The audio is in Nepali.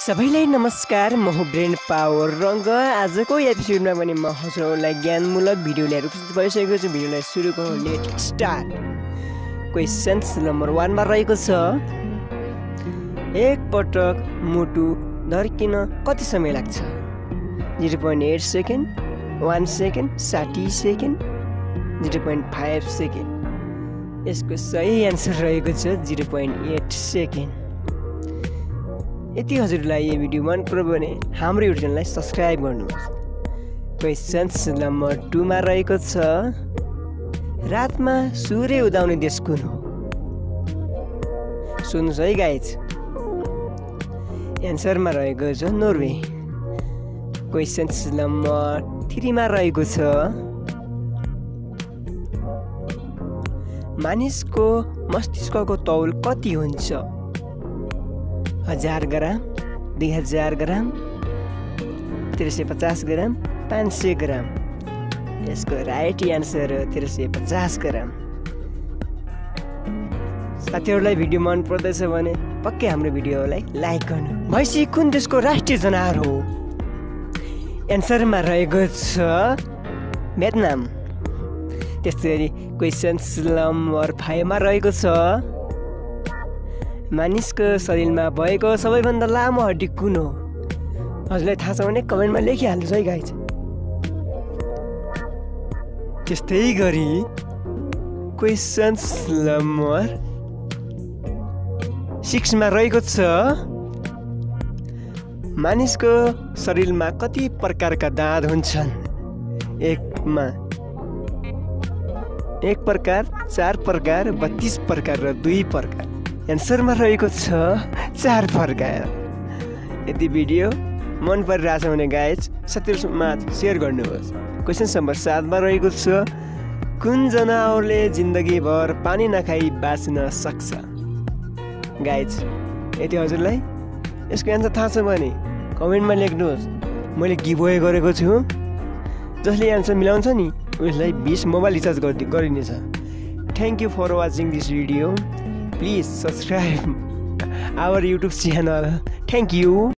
सबैलाई नमस्कार, म हो ब्रेन पावर रंग। आजको एपिसोडमा पनि म हजुरहरूलाई ज्ञानमूलक भिडियो लिएर उपस्थित भइसकेको छु। भिडियोलाई सुरु गरौँ, लेट स्टार्ट। क्वेशन्स नम्बर 1 मा रहेको छ, एक पटक मुटु धड्किन कति समय लाग्छ? 0.8 सेकेन्ड, 1 सेकेन्ड, 60 सेकेन्ड, 0.5 सेकेन्ड। यसको सही आन्सर रहेको छ 0.8 सेकेन्ड। यदि हजुरलाई यो भिडियो मन पर्यो भने हाम्रो युट्युब च्यानललाई सब्स्क्राइब गर्नुहोस्। क्वेशन्स नम्बर 2 मा रहेको छ, रातमा सूर्य उदाउने देश कुन हो? सुन्नुहोस् है गाइज, एन्सरमा रहेको छ नर्वे। क्वेशन्स नम्बर 3 मा रहेको छ, मानिसको मस्तिष्कको तौल कति हुन्छ? 1000 ग्राम, 2000 ग्राम, 350 ग्राम, 500 ग्राम। यसको राइट आन्सर हो 350 ग्राम। साथीहरूलाई भिडियो मन पर्दैछ भने पक्कै हाम्रो भिडियोलाई लाइक गर्नु। भैँसी कुन देशको राष्ट्रिय जनावर हो? एन्सरमा रहेको छ भियतनाम। त्यसरी क्वेशन्स नम्बर 5 मा रहेको छ, मानिसको शरीरमा भएको सबैभन्दा लामो हड्डी कुन हो? हजुरलाई थाहा छ भने कमेन्टमा लेखिहाल्नुहोस् है गाइज। त्यस्तै गरी क्वेशन्स नम्बर 6 मा रहेको छ, मानिसको शरीरमा कति प्रकारका दाँत हुन्छन्? 1 प्रकार, 4 प्रकार, 32 प्रकार र 2 प्रकार। एन्सरमा रहेको छ 4 प्रकार। यदि भिडियो मन परिरहेछ भने गाइज साथीहरूमा सेयर गर्नुहोस्। क्वेशन नम्बर 7 मा रहेको छ, कुन जनावरले जिन्दगीभर पानी नखाई बाँच्न सक्छ? गाइज यदि हजुरलाई यसको एन्सर थाहा छ भने कमेन्टमा लेख्नुहोस्। मैले गिभअवे गरेको छु, जसले एन्सर मिलाउँछ नि उसलाई 20 मोबाइल रिचार्ज गरिनेछ। Thank you for watching this video. Please subscribe our YouTube channel. Thank you.